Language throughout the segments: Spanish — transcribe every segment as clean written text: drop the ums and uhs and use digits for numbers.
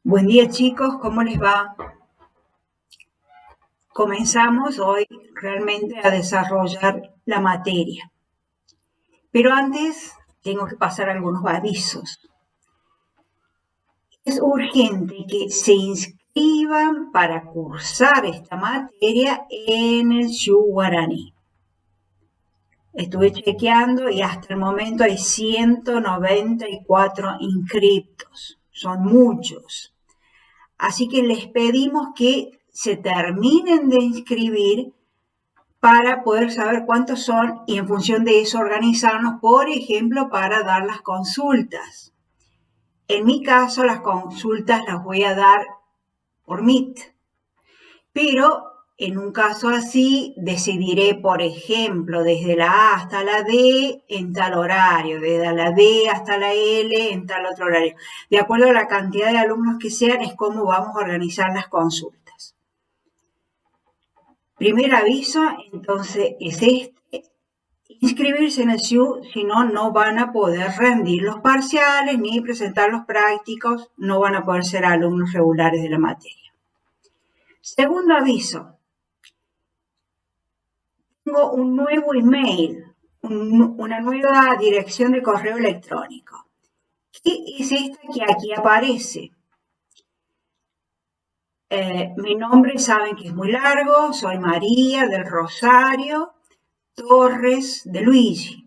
Buen día chicos, ¿cómo les va? Comenzamos hoy realmente a desarrollar la materia. Pero antes tengo que pasar algunos avisos. Es urgente que se inscriban para cursar esta materia en el SHU Guaraní. Estuve chequeando y hasta el momento hay 194 inscriptos. Son muchos. Así que les pedimos que se terminen de inscribir para poder saber cuántos son y en función de eso organizarnos, por ejemplo, para dar las consultas. En mi caso, las consultas las voy a dar por Meet, pero en un caso así decidiré, por ejemplo, desde la A hasta la D en tal horario, desde la D hasta la L en tal otro horario. De acuerdo a la cantidad de alumnos que sean, es cómo vamos a organizar las consultas. Primer aviso, entonces, es este. Inscribirse en el SHU, si no, no van a poder rendir los parciales ni presentar los prácticos, no van a poder ser alumnos regulares de la materia. Segundo aviso, tengo un nuevo email, una nueva dirección de correo electrónico. ¿Qué es esta que aquí aparece? Mi nombre saben que es muy largo, soy María del Rosario Torres de Luigi.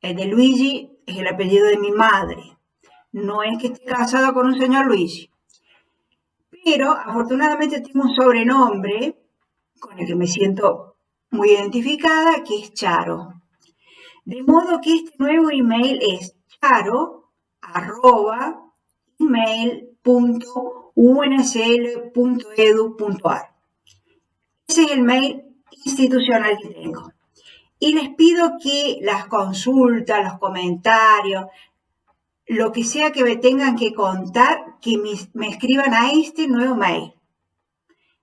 El de Luigi es el apellido de mi madre. No es que esté casada con un señor Luigi. Pero afortunadamente tengo un sobrenombre con el que me siento muy identificada, que es Charo. De modo que este nuevo email es charo@email.unsl.edu.ar. Ese es el mail institucional que tengo. Y les pido que las consultas, los comentarios, lo que sea que me tengan que contar, que me escriban a este nuevo mail.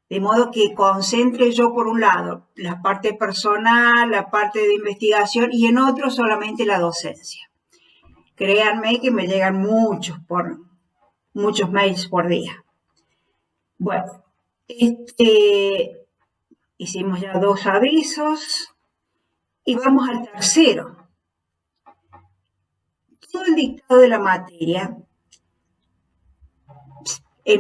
De modo que concentre yo por un lado la parte personal, la parte de investigación y en otro solamente la docencia. Créanme que me llegan muchos mails por día. Bueno, hicimos ya 2 avisos y vamos al tercero. Todo el dictado de la materia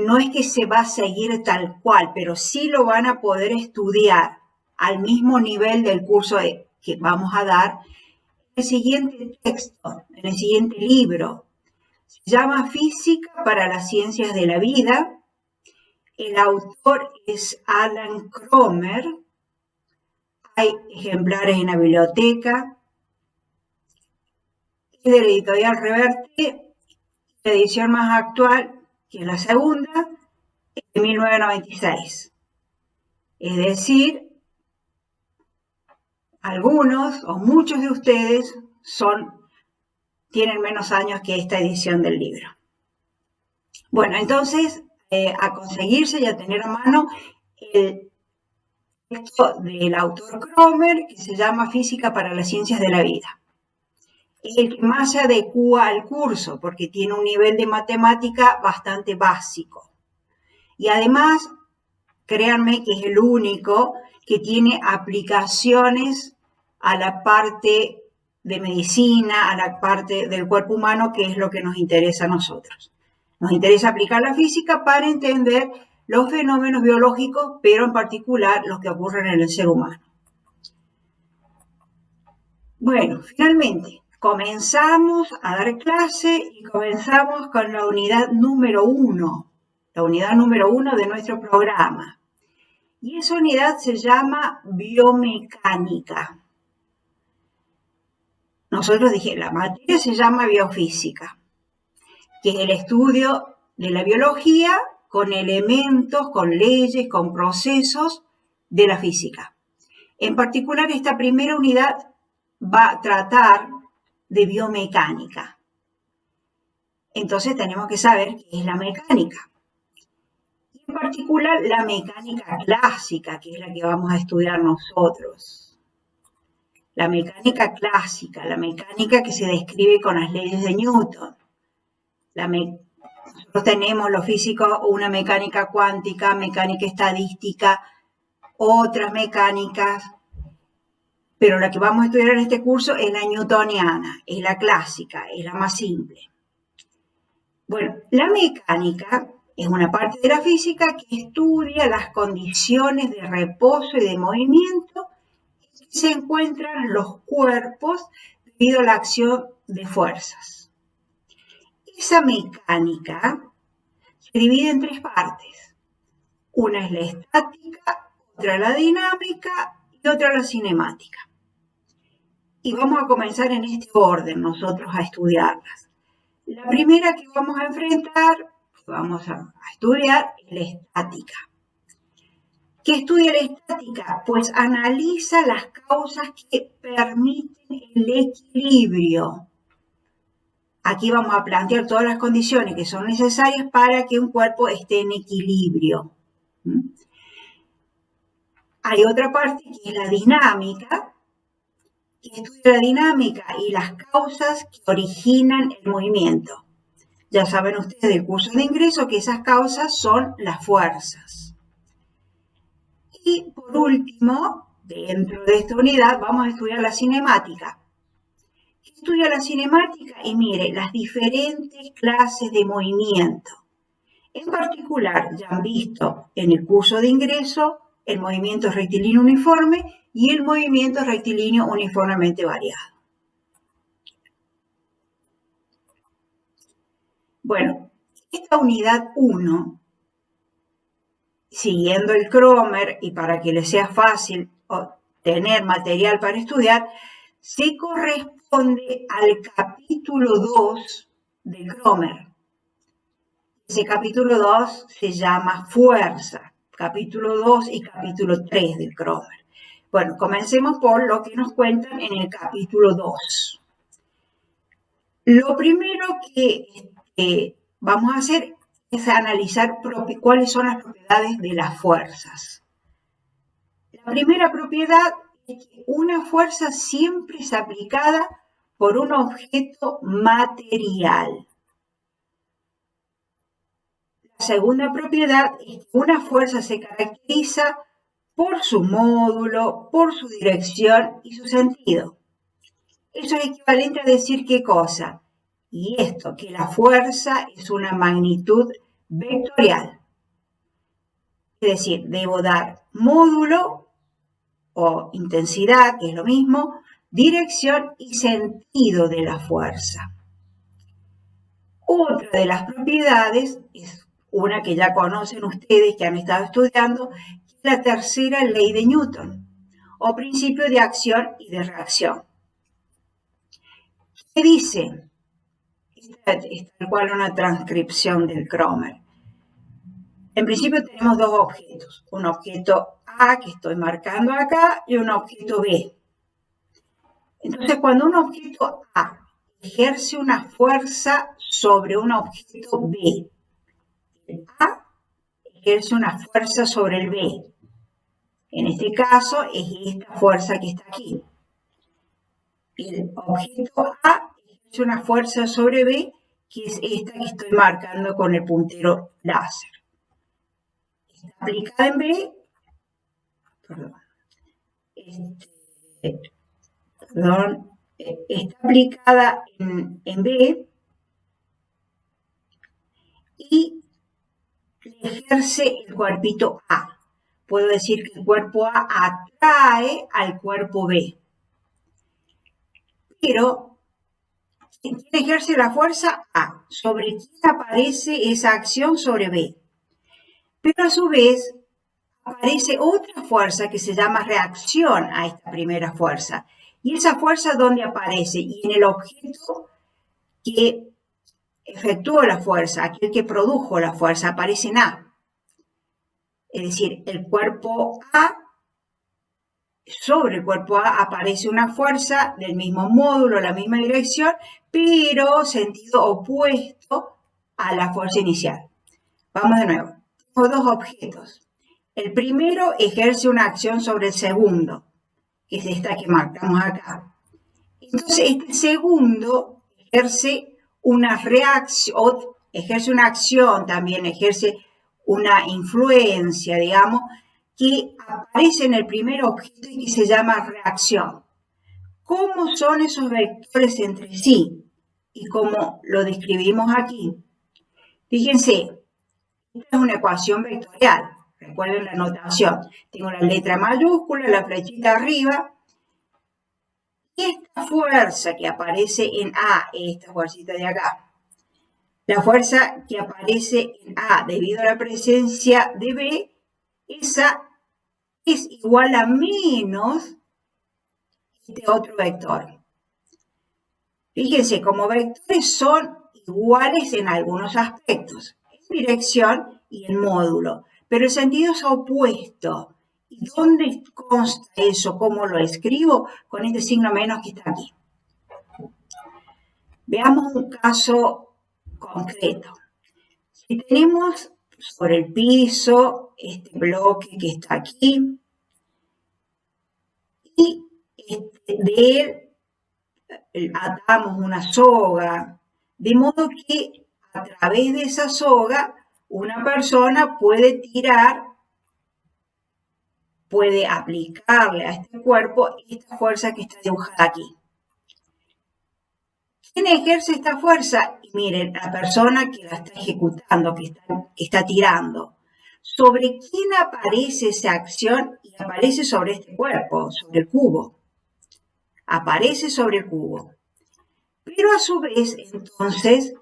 no es que se va a seguir tal cual, pero sí lo van a poder estudiar al mismo nivel del curso que vamos a dar en el siguiente texto, en el siguiente libro. Se llama Física para las Ciencias de la Vida. El autor es Alan Cromer. Hay ejemplares en la biblioteca. Es de la editorial Reverte. La edición más actual, que es la segunda, es de 1996. Es decir, algunos o muchos de ustedes tienen menos años que esta edición del libro. Bueno, entonces, a conseguirse y a tener a mano el texto del autor Cromer, que se llama Física para las Ciencias de la Vida. Es el que más se adecua al curso, porque tiene un nivel de matemática bastante básico. Y además, créanme que es el único que tiene aplicaciones a la parte de medicina, a la parte del cuerpo humano, que es lo que nos interesa a nosotros. Nos interesa aplicar la física para entender los fenómenos biológicos, pero en particular los que ocurren en el ser humano. Bueno, finalmente, comenzamos a dar clase y comenzamos con la unidad número 1, la unidad número 1 de nuestro programa. Y esa unidad se llama biomecánica. Nosotros dijimos, la materia se llama biofísica, que es el estudio de la biología con elementos, con leyes, con procesos de la física. En particular, esta primera unidad va a tratar de biomecánica. Entonces tenemos que saber qué es la mecánica. En particular, la mecánica clásica, que es la que vamos a estudiar nosotros. La mecánica clásica, la mecánica que se describe con las leyes de Newton. nosotros tenemos los físicos una mecánica cuántica, mecánica estadística, otras mecánicas, pero la que vamos a estudiar en este curso es la newtoniana, es la clásica, es la más simple. Bueno, la mecánica es una parte de la física que estudia las condiciones de reposo y de movimiento en que se encuentran los cuerpos debido a la acción de fuerzas. Esa mecánica se divide en tres partes. Una es la estática, otra la dinámica y otra la cinemática. Y vamos a comenzar en este orden nosotros a estudiarlas. La primera que vamos a enfrentar, que vamos a estudiar, es la estática. ¿Qué estudia la estática? Pues analiza las causas que permiten el equilibrio. Aquí vamos a plantear todas las condiciones que son necesarias para que un cuerpo esté en equilibrio. Hay otra parte que es la dinámica, que estudia la dinámica y las causas que originan el movimiento. Ya saben ustedes del curso de ingreso que esas causas son las fuerzas. Y por último, dentro de esta unidad vamos a estudiar la cinemática. ¿Qué estudia la cinemática? Y mire, las diferentes clases de movimiento. En particular, ya han visto en el curso de ingreso el movimiento rectilíneo uniforme y el movimiento rectilíneo uniformemente variado. Bueno, esta unidad 1, siguiendo el Cromer y para que les sea fácil tener material para estudiar, se corresponde al capítulo 2 del Cromer. Ese capítulo 2 se llama Fuerza, capítulo 2 y capítulo 3 del Cromer. Bueno, comencemos por lo que nos cuentan en el capítulo 2. Lo primero que vamos a hacer es analizar cuáles son las propiedades de las fuerzas. La primera propiedad es que una fuerza siempre es aplicada por un objeto material. La segunda propiedad es que una fuerza se caracteriza por su módulo, por su dirección y su sentido. Eso es equivalente a decir qué cosa. Y esto, que la fuerza es una magnitud vectorial. Es decir, debo dar módulo o intensidad, que es lo mismo, dirección y sentido de la fuerza. Otra de las propiedades es una que ya conocen ustedes, que han estado estudiando, que es la tercera ley de Newton, o principio de acción y de reacción. ¿Qué dice? Esta es tal cual una transcripción del Cromer. En principio tenemos dos objetos, un objeto A que estoy marcando acá y un objeto B. Entonces, cuando un objeto A ejerce una fuerza sobre un objeto B, el A ejerce una fuerza sobre el B. En este caso es esta fuerza que está aquí. El objeto A ejerce una fuerza sobre B, que es esta que estoy marcando con el puntero láser. Está aplicada en B, está aplicada en B y le ejerce el cuerpito A. Puedo decir que el cuerpo A atrae al cuerpo B. Pero, ¿quién ejerce la fuerza? A. ¿Sobre quién aparece esa acción? Sobre B. Pero a su vez, aparece otra fuerza que se llama reacción a esta primera fuerza. ¿Y esa fuerza dónde aparece? Y en el objeto que efectuó la fuerza, aquel que produjo la fuerza, aparece en A. Es decir, el cuerpo A, sobre el cuerpo A aparece una fuerza del mismo módulo, la misma dirección, pero sentido opuesto a la fuerza inicial. Vamos de nuevo. Tengo dos objetos. El primero ejerce una acción sobre el segundo, que es esta que marcamos acá. Entonces, este segundo ejerce una reacción, ejerce una acción, también ejerce una influencia, digamos, que aparece en el primer objeto y que se llama reacción. ¿Cómo son esos vectores entre sí? Y cómo lo describimos aquí. Fíjense, esta es una ecuación vectorial. Recuerden la notación. Tengo la letra mayúscula, la flechita arriba. Y esta fuerza que aparece en A, esta fuercita de acá, la fuerza que aparece en A debido a la presencia de B, esa es igual a menos este otro vector. Fíjense, como vectores son iguales en algunos aspectos, en dirección y en módulo, pero el sentido es opuesto. ¿Y dónde consta eso? ¿Cómo lo escribo? Con este signo menos que está aquí. Veamos un caso concreto. Si tenemos sobre el piso este bloque que está aquí y de él atamos una soga, de modo que a través de esa soga una persona puede tirar, puede aplicarle a este cuerpo esta fuerza que está dibujada aquí. ¿Quién ejerce esta fuerza? Y miren, la persona que la está ejecutando, que está tirando. ¿Sobre quién aparece esa acción? Y aparece sobre este cuerpo, sobre el cubo. Aparece sobre el cubo. Pero a su vez, entonces,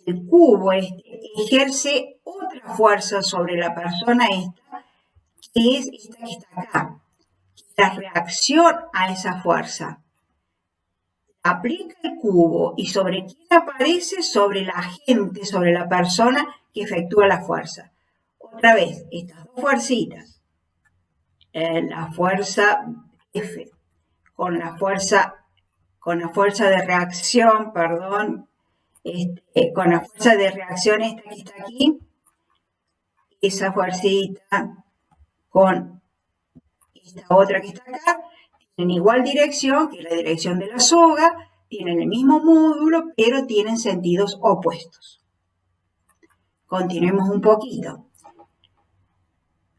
el cubo ejerce otra fuerza sobre la persona esta, que es esta que está acá. La reacción a esa fuerza. Aplica el cubo y sobre quién aparece, sobre la gente, sobre la persona que efectúa la fuerza. Otra vez, estas dos fuercitas, la fuerza F con la fuerza de reacción, perdón, con la fuerza de reacción esta que está aquí, esa fuercita con esta otra que está acá, tienen igual dirección, que es la dirección de la soga, tienen el mismo módulo, pero tienen sentidos opuestos. Continuemos un poquito.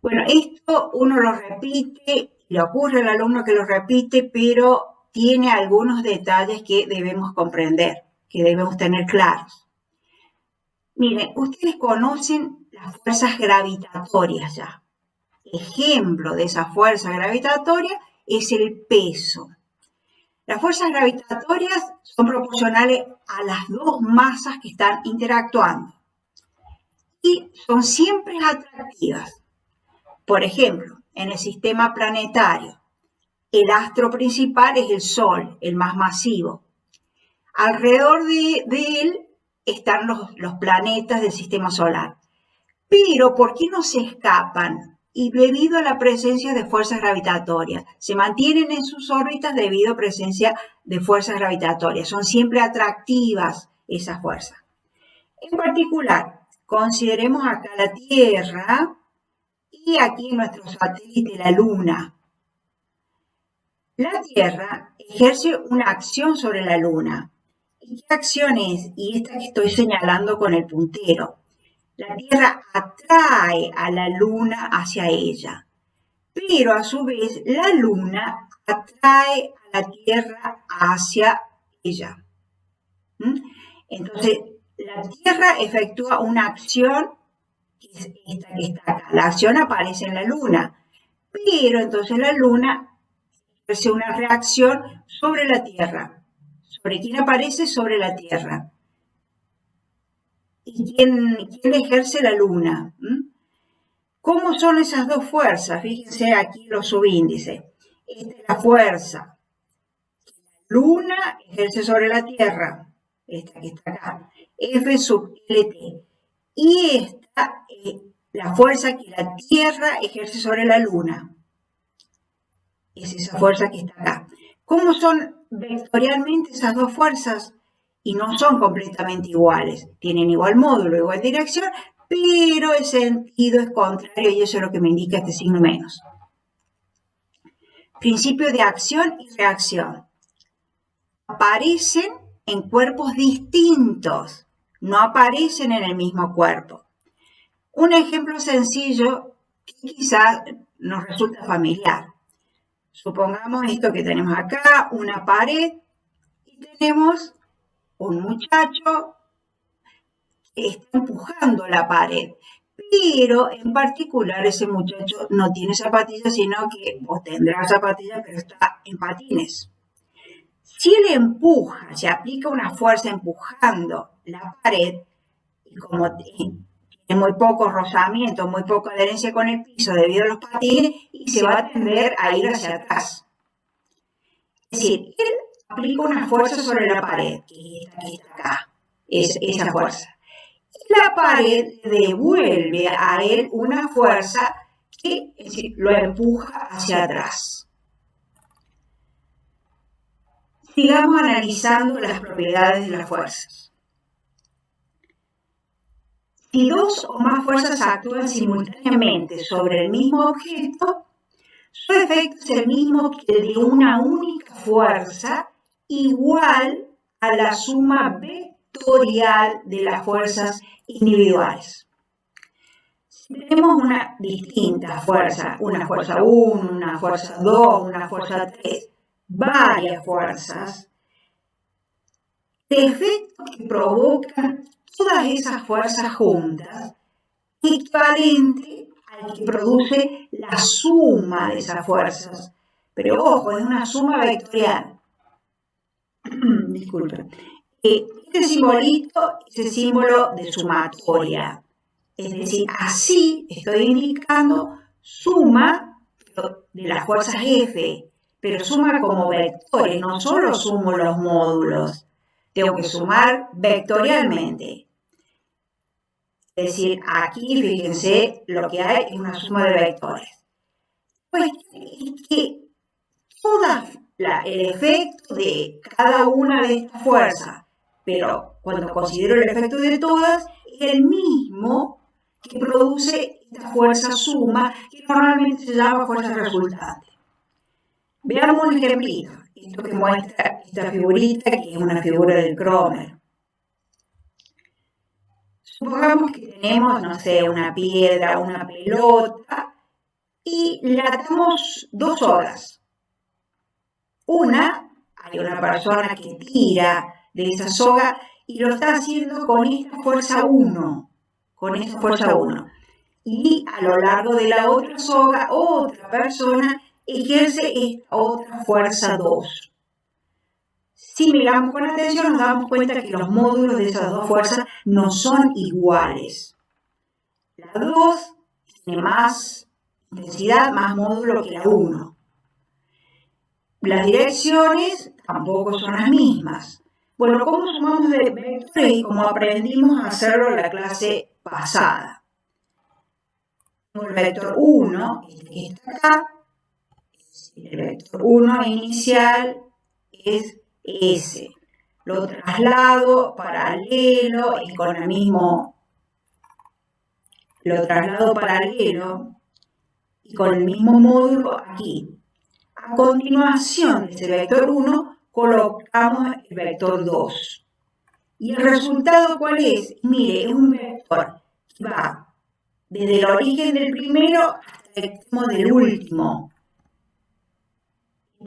Bueno, esto uno lo repite, le ocurre al alumno que lo repite, pero tiene algunos detalles que debemos comprender, que debemos tener claros. Miren, ustedes conocen las fuerzas gravitatorias ya. Ejemplo de esa fuerza gravitatoria es el peso. Las fuerzas gravitatorias son proporcionales a las dos masas que están interactuando y son siempre atractivas. Por ejemplo, en el sistema planetario, el astro principal es el Sol, el más masivo. Alrededor de él están los planetas del sistema solar. Pero, ¿por qué no se escapan? Y debido a la presencia de fuerzas gravitatorias. Se mantienen en sus órbitas debido a presencia de fuerzas gravitatorias. Son siempre atractivas esas fuerzas. En particular, consideremos acá la Tierra y aquí nuestro satélite, la Luna. La Tierra ejerce una acción sobre la Luna. ¿Y qué acción es? Y esta que estoy señalando con el puntero. La Tierra atrae a la Luna hacia ella, pero a su vez la Luna atrae a la Tierra hacia ella. Entonces, la Tierra efectúa una acción, que es esta que está acá. La acción aparece en la Luna, pero entonces la Luna ejerce una reacción sobre la Tierra. ¿Sobre quién aparece? Sobre la Tierra. ¿Y quién ejerce la Luna? ¿Cómo son esas dos fuerzas? Fíjense aquí los subíndices. Esta es la fuerza que la Luna ejerce sobre la Tierra. Esta que está acá. F sub LT. Y esta es la fuerza que la Tierra ejerce sobre la Luna. Es esa fuerza que está acá. ¿Cómo son vectorialmente esas dos fuerzas? Y no son completamente iguales. Tienen igual módulo, igual dirección, pero el sentido es contrario y eso es lo que me indica este signo menos. Principio de acción y reacción. Aparecen en cuerpos distintos. no aparecen en el mismo cuerpo. Un ejemplo sencillo que quizás nos resulta familiar. Supongamos esto que tenemos acá, una pared, y tenemos un muchacho que está empujando la pared. Pero en particular ese muchacho no tiene zapatillas, sino que tendrá zapatillas, pero está en patines. Si él empuja, se aplica una fuerza empujando la pared, y como tiene muy poco rozamiento, muy poca adherencia con el piso debido a los patines, y se va a tender a ir hacia atrás. Es decir, él aplica una fuerza sobre la pared, que está acá, esa fuerza. La pared devuelve a él una fuerza que lo empuja hacia atrás. Sigamos analizando las propiedades de las fuerzas. Si dos o más fuerzas actúan simultáneamente sobre el mismo objeto, su efecto es el mismo que el de una única fuerza, igual a la suma vectorial de las fuerzas individuales. Tenemos una distinta fuerza, una fuerza 1, una fuerza 2, una fuerza 3, varias fuerzas. El efecto que provocan todas esas fuerzas juntas es equivalente al que produce la suma de esas fuerzas. Pero ojo, es una suma vectorial. Disculpen. Este simbolito es el símbolo de sumatoria. Es decir, así estoy indicando suma de las fuerzas F, pero suma como vectores, no solo sumo los módulos, tengo que sumar vectorialmente. Es decir, aquí fíjense, lo que hay es una suma de vectores. Pues es que el efecto de cada una de estas fuerzas, pero cuando considero el efecto de todas, es el mismo que produce esta fuerza suma, que normalmente se llama fuerza resultante. Veamos un ejemplito, esto que muestra esta figurita, que es una figura del Cromer. Supongamos que tenemos, no sé, una piedra, una pelota, y le atamos dos sogas. Hay una persona que tira de esa soga y lo está haciendo con esta fuerza 1. Y a lo largo de la otra soga, otra persona ejerce esta otra fuerza 2. Si miramos con atención, nos damos cuenta que los módulos de esas dos fuerzas no son iguales. La 2 tiene más intensidad, más módulo que la 1. Las direcciones tampoco son las mismas. Bueno, ¿cómo sumamos de vectores? Como aprendimos a hacerlo en la clase pasada. El vector 1, que está acá, el vector 1 inicial es S. Lo traslado paralelo y con el mismo, módulo aquí. A continuación de ese vector 1 colocamos el vector 2. ¿Y el resultado cuál es? Mire, es un vector que va desde el origen del primero hasta el extremo del último.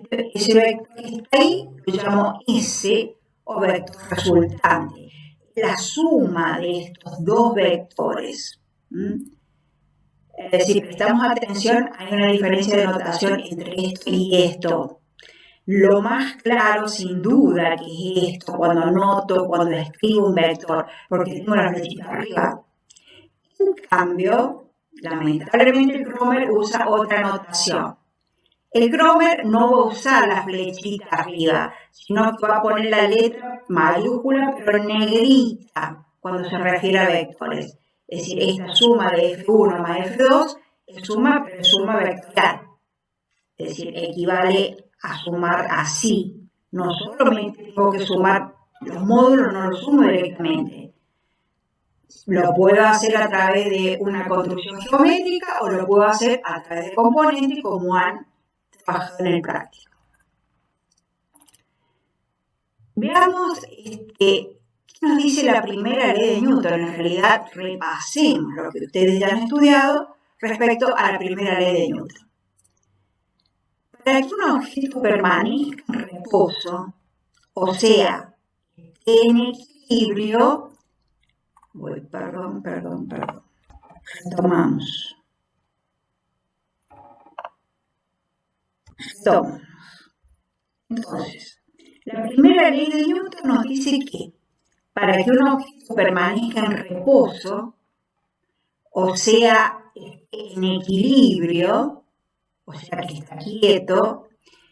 Ese vector que está ahí lo llamo S o vector resultante. La suma de estos dos vectores. Es decir, prestamos atención, hay una diferencia de notación entre esto y esto. Lo más claro, sin duda, que es esto, cuando escribo un vector, porque tengo la flechita arriba. En cambio, lamentablemente el Cromer usa otra notación. El Cromer no va a usar la flechita arriba, sino que va a poner la letra mayúscula, pero negrita, cuando se refiere a vectores. Es decir, esta suma de F1 más F2 es suma, pero es suma vectorial. Es decir, equivale a sumar así. No solamente tengo que sumar los módulos, no los sumo directamente. Lo puedo hacer a través de una construcción geométrica o lo puedo hacer a través de componentes como han trabajado en el práctico. Veamos qué nos dice la primera ley de Newton? En realidad, repasemos lo que ustedes ya han estudiado respecto a la primera ley de Newton. Para que un objeto permanezca en reposo, o sea, en equilibrio, retomamos. Entonces, la primera ley de Newton nos dice que para que un objeto permanezca en reposo, o sea, en equilibrio, o sea, que está quieto,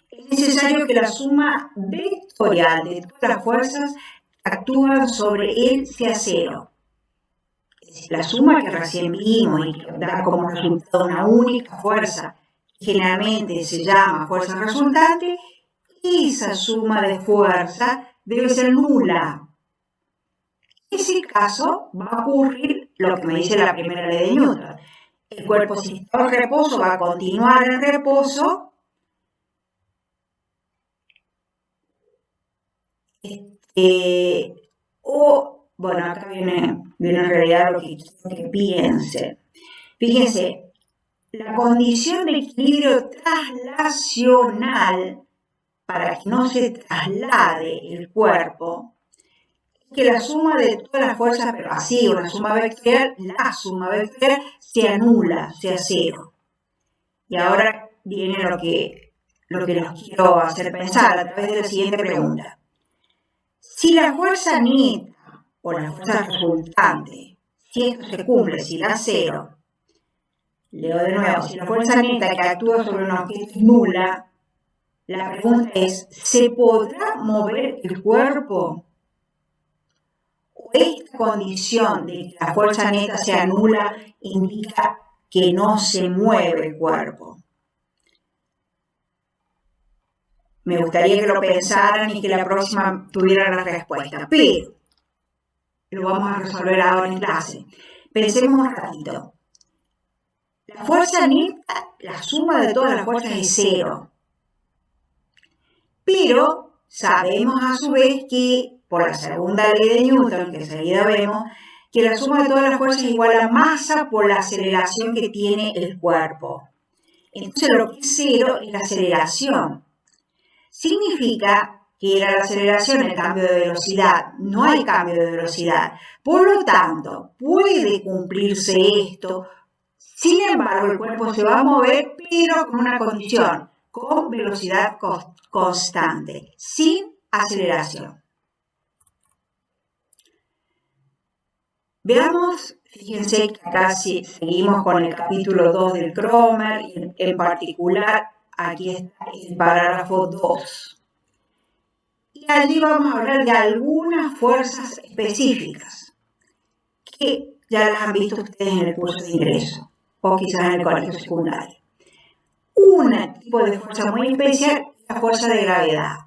es necesario que la suma vectorial de todas las fuerzas que actúan sobre él sea cero. Es decir, la suma que recién vimos y que da como resultado una única fuerza, que generalmente se llama fuerza resultante, esa suma de fuerza debe ser nula. En ese caso va a ocurrir lo que me dice la primera ley de Newton. El cuerpo, si está en reposo, va a continuar en reposo. Bueno, acá viene en realidad lo que quiero que piense. Fíjense, la condición de equilibrio traslacional, para que no se traslade el cuerpo, que la suma de todas las fuerzas, pero así, una suma vectorial, la suma vectorial se anula, sea cero. Y ahora viene lo que los quiero hacer pensar a través de la siguiente pregunta. Si la fuerza neta o la fuerza resultante, si esto se cumple, si da cero, leo de nuevo, si la fuerza neta que actúa sobre un objeto es nula, la pregunta es, ¿se podrá mover el cuerpo? Esta condición de que la fuerza neta sea nula indica que no se mueve el cuerpo. Me gustaría que lo pensaran y que la próxima tuvieran la respuesta, pero lo vamos a resolver ahora en clase. Pensemos un ratito. La fuerza neta, la suma de todas las fuerzas es cero. Pero sabemos a su vez que, por la segunda ley de Newton, que enseguida vemos, que la suma de todas las fuerzas es igual a masa por la aceleración que tiene el cuerpo. Entonces lo que es cero es la aceleración. Significa que era la aceleración el cambio de velocidad. No hay cambio de velocidad. Por lo tanto, puede cumplirse esto. Sin embargo, el cuerpo se va a mover, pero con una condición, con velocidad constante, sin aceleración. Veamos, fíjense que acá seguimos con el capítulo 2 del Cromer, y en particular aquí está el parágrafo 2. Y allí vamos a hablar de algunas fuerzas específicas que ya las han visto ustedes en el curso de ingreso o quizás en el colegio secundario. Un tipo de fuerza muy especial es la fuerza de gravedad.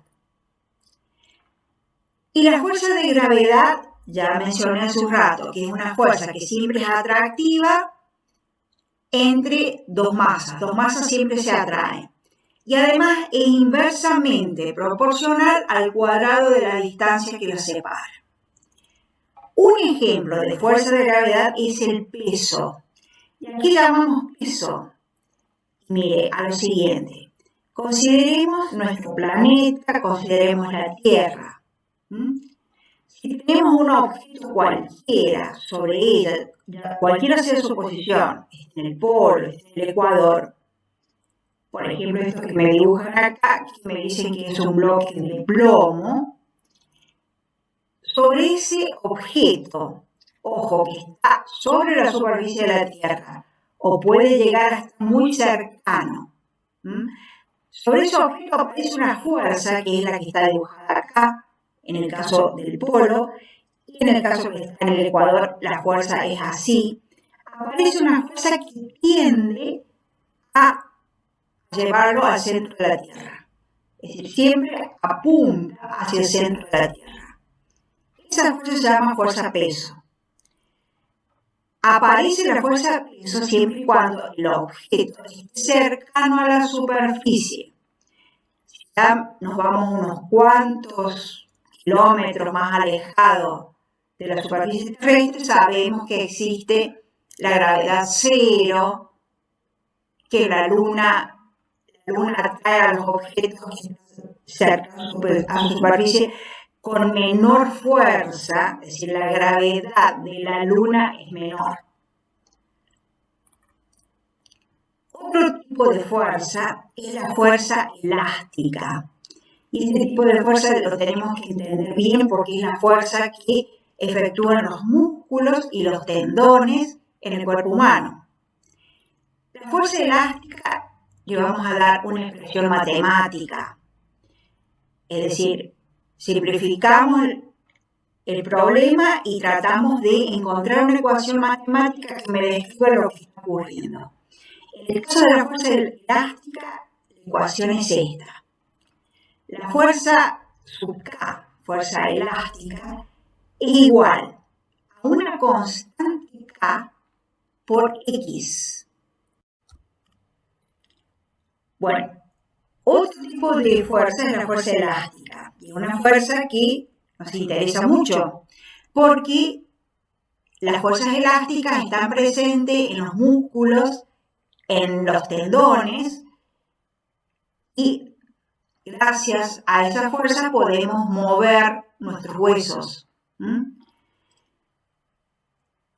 Y la fuerza de gravedad, ya mencioné hace un rato, que es una fuerza que siempre es atractiva entre dos masas. Dos masas siempre se atraen. Y además es inversamente proporcional al cuadrado de la distancia que las separa. Un ejemplo de fuerza de gravedad es el peso. ¿Y aquí llamamos peso? Mire, a lo siguiente. Consideremos nuestro planeta, consideremos la Tierra. Si tenemos un objeto cualquiera sobre ella, cualquiera sea su posición, en el polo, en el ecuador, por ejemplo, esto que me dibujan acá, que me dicen que es un bloque de plomo, sobre ese objeto, ojo, que está sobre la superficie de la Tierra, o puede llegar hasta muy cercano. Sobre ese objeto aparece una fuerza, que es la que está dibujada acá, en el caso del polo, y en el caso que está en el ecuador, la fuerza es así. Aparece una fuerza que tiende a llevarlo al centro de la Tierra. Es decir, siempre apunta hacia el centro de la Tierra. Esa fuerza se llama fuerza peso. Aparece la fuerza peso siempre y cuando el objeto esté cercano a la superficie. Ya nos vamos unos cuantos kilómetros más alejados de la superficie terrestre, sabemos que existe la gravedad cero, que la Luna atrae a los objetos cerca a su superficie con menor fuerza, es decir, la gravedad de la Luna es menor. Otro tipo de fuerza es la fuerza elástica. Y este tipo de fuerza lo tenemos que entender bien porque es la fuerza que efectúan los músculos y los tendones en el cuerpo humano. La fuerza elástica le vamos a dar una expresión matemática. Es decir, simplificamos el problema y tratamos de encontrar una ecuación matemática que me describa lo que está ocurriendo. En el caso de la fuerza elástica, la ecuación es esta. La fuerza sub K, fuerza elástica, es igual a una constante K por X. Bueno, otro tipo de fuerza es la fuerza elástica, y es una fuerza que nos interesa mucho, porque las fuerzas elásticas están presentes en los músculos, en los tendones, y gracias a esa fuerza podemos mover nuestros huesos.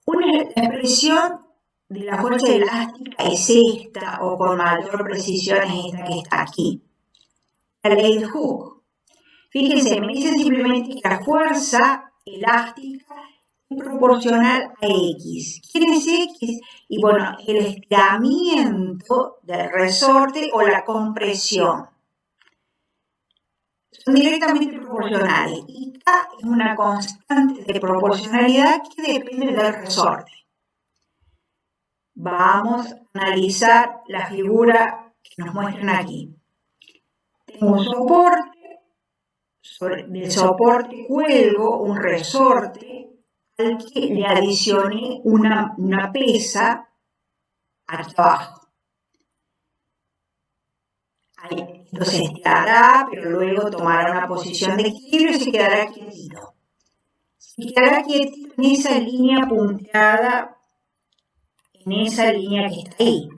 Una expresión de la fuerza elástica es esta, o con mayor precisión es esta que está aquí. La ley de Hooke. Fíjense, me dicen simplemente que la fuerza elástica es proporcional a X. ¿Quién es X? Y bueno, el estiramiento del resorte o la compresión. Son directamente proporcionales. Y K es una constante de proporcionalidad que depende del resorte. Vamos a analizar la figura que nos muestran aquí. Tengo un soporte. Del soporte cuelgo un resorte al que le adicione una pesa aquí abajo. Entonces estirará, pero luego tomará una posición de equilibrio y se quedará quietito. Se quedará quietito en esa línea punteada, en esa línea que está ahí.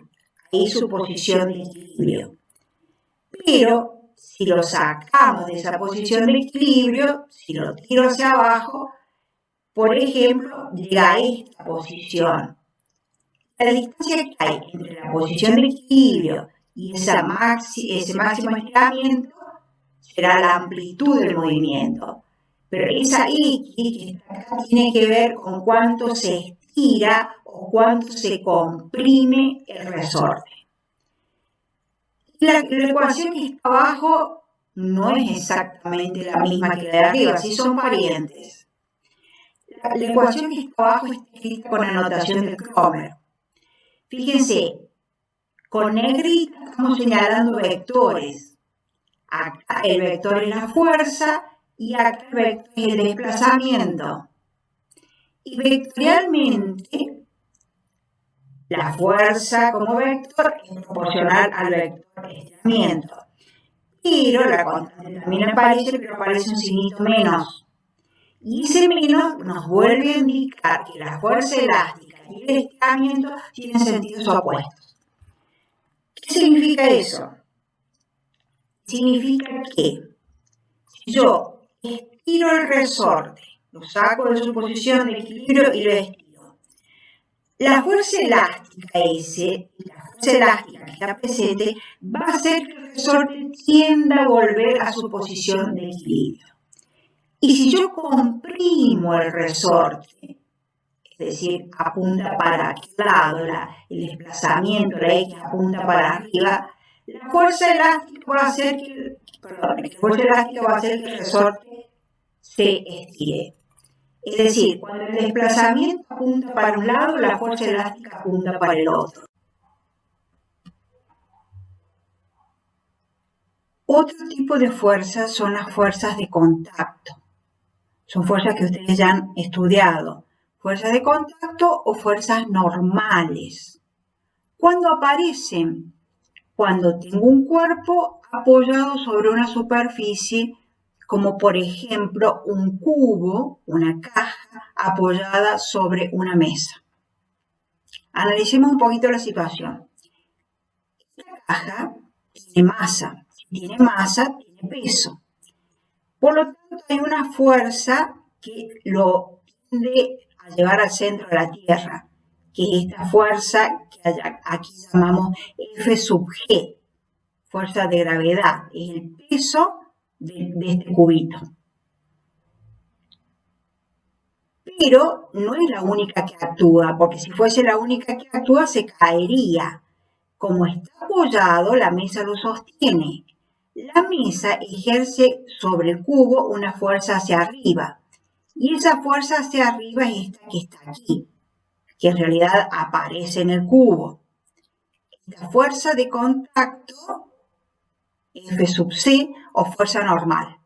Ahí su posición de equilibrio. Pero si lo sacamos de esa posición de equilibrio, si lo tiro hacia abajo, por ejemplo, llega a esta posición. La distancia que hay entre la posición de equilibrio y ese máximo estiramiento será la amplitud del movimiento. Pero esa X que está acá tiene que ver con cuánto se estira o cuánto se comprime el resorte. La ecuación que está abajo no es exactamente la misma que la de arriba, sí son parientes. La ecuación que está abajo está escrita con anotación de Kromer. Fíjense, con negrita estamos señalando vectores. Acá el vector es la fuerza y acá el vector es el desplazamiento. Y vectorialmente, la fuerza como vector es proporcional al vector de estiramiento. Pero la constante también aparece, pero aparece un signito menos. Y ese menos nos vuelve a indicar que la fuerza elástica y el estiramiento tienen sentidos opuestos. ¿Qué significa eso? Significa que si yo estiro el resorte, lo saco de su posición de equilibrio y lo estiro, la fuerza elástica la fuerza elástica que está presente, va a hacer que el resorte tienda a volver a su posición de equilibrio. Y si yo comprimo el resorte, es decir, apunta para aquel lado, el desplazamiento, la X apunta para arriba, la fuerza elástica va a hacer que el resorte se estire. Es decir, cuando el desplazamiento apunta para un lado, la fuerza elástica apunta para el otro. Otro tipo de fuerzas son las fuerzas de contacto. Son fuerzas que ustedes ya han estudiado. Fuerzas de contacto o fuerzas normales. ¿Cuándo aparecen? Cuando tengo un cuerpo apoyado sobre una superficie como por ejemplo un cubo, una caja apoyada sobre una mesa. Analicemos un poquito la situación. Esta caja tiene masa, tiene peso. Por lo tanto, hay una fuerza que lo tiende a llevar al centro de la Tierra, que es esta fuerza que aquí llamamos F sub G, fuerza de gravedad, es el peso de este cubito. Pero no es la única que actúa, porque si fuese la única que actúa se caería. Como está apoyado, la mesa lo sostiene. La mesa ejerce sobre el cubo una fuerza hacia arriba. Y esa fuerza hacia arriba es esta que está aquí, que en realidad aparece en el cubo. Esta fuerza de contacto, F sub C, o fuerza normal.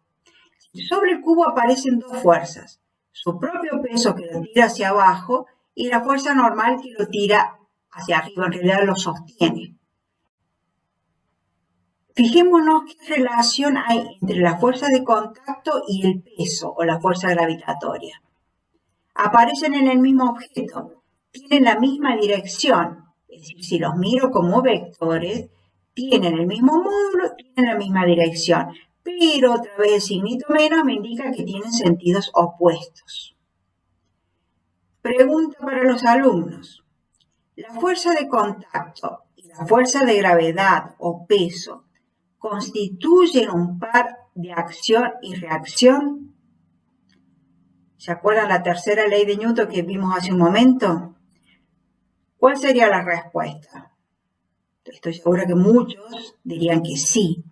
Sobre el cubo aparecen dos fuerzas. Su propio peso que lo tira hacia abajo y la fuerza normal que lo tira hacia arriba, en realidad lo sostiene. Fijémonos qué relación hay entre la fuerza de contacto y el peso o la fuerza gravitatoria. Aparecen en el mismo objeto, tienen la misma dirección, es decir, si los miro como vectores, tienen el mismo módulo, tienen la misma dirección, pero otra vez el signito menos me indica que tienen sentidos opuestos. Pregunta para los alumnos. ¿La fuerza de contacto y la fuerza de gravedad o peso constituyen un par de acción y reacción? ¿Se acuerdan la tercera ley de Newton que vimos hace un momento? ¿Cuál sería la respuesta? Estoy segura que muchos dirían que sí.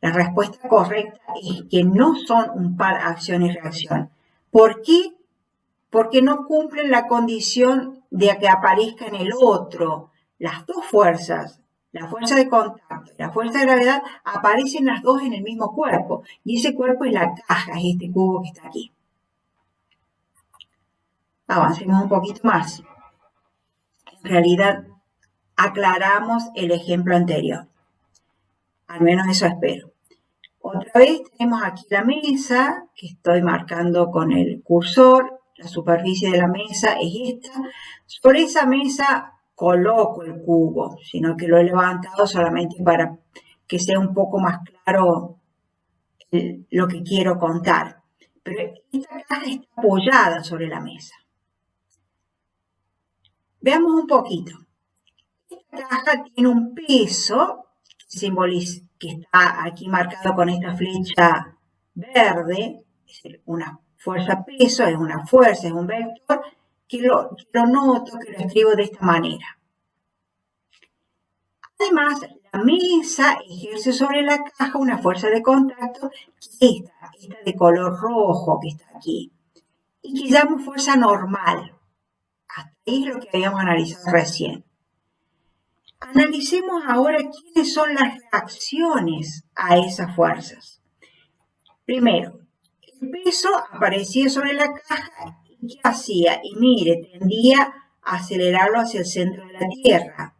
La respuesta correcta es que no son un par acción y reacción. ¿Por qué? Porque no cumplen la condición de que aparezca en el otro. Las dos fuerzas, la fuerza de contacto y la fuerza de gravedad, aparecen las dos en el mismo cuerpo. Y ese cuerpo es la caja, es este cubo que está aquí. Avancemos un poquito más. En realidad, aclaramos el ejemplo anterior. Al menos eso espero. Otra vez tenemos aquí la mesa, que estoy marcando con el cursor. La superficie de la mesa es esta. Sobre esa mesa coloco el cubo, sino que lo he levantado solamente para que sea un poco más claro lo que quiero contar. Pero esta caja está apoyada sobre la mesa. Veamos un poquito. Esta caja tiene un peso que está aquí marcado con esta flecha verde, es decir, una fuerza peso, es una fuerza, es un vector, que lo noto, que lo escribo de esta manera. Además, la mesa ejerce sobre la caja una fuerza de contacto, que es esta de color rojo que está aquí, y que llamo fuerza normal. Hasta ahí es lo que habíamos analizado recién. Analicemos ahora quiénes son las reacciones a esas fuerzas. Primero, el peso aparecía sobre la caja y ¿qué hacía? Y mire, tendía a acelerarlo hacia el centro de la Tierra.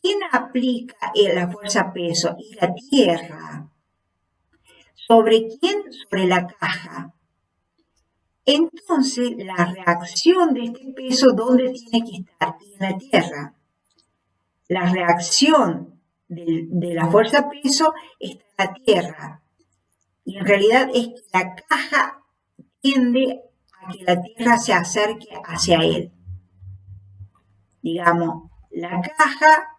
¿Quién aplica la fuerza peso? Y la Tierra. ¿Sobre quién? Sobre la caja. Entonces, la reacción de este peso, ¿dónde tiene que estar? En la Tierra. La reacción de la fuerza peso está en la Tierra. Y en realidad es que la caja tiende a que la Tierra se acerque hacia él. Digamos, la caja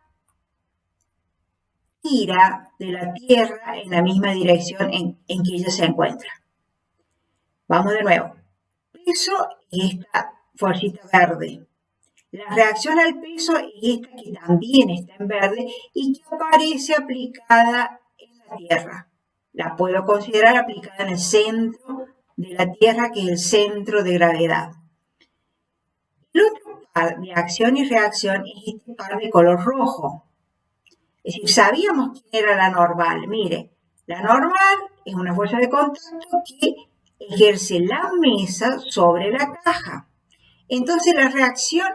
tira de la Tierra en la misma dirección en que ella se encuentra. Vamos de nuevo. Peso es esta fuercita verde. La reacción al peso es esta que también está en verde y que aparece aplicada en la Tierra. La puedo considerar aplicada en el centro de la Tierra, que es el centro de gravedad. El otro par de acción y reacción es este par de color rojo. Es decir, sabíamos quién era la normal. Mire, la normal es una fuerza de contacto que ejerce la mesa sobre la caja. Entonces la reacción,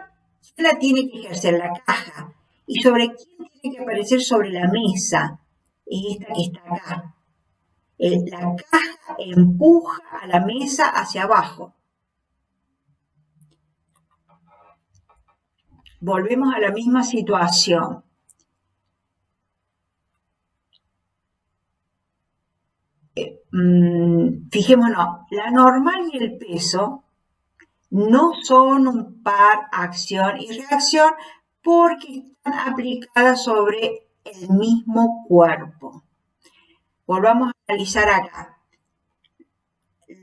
¿quién la tiene que ejercer? La caja. ¿Y sobre quién tiene que aparecer? Sobre la mesa. Es esta que está acá. La caja empuja a la mesa hacia abajo. Volvemos a la misma situación. Fijémonos, la normal y el peso no son un par acción y reacción porque están aplicadas sobre el mismo cuerpo. Volvamos a analizar acá.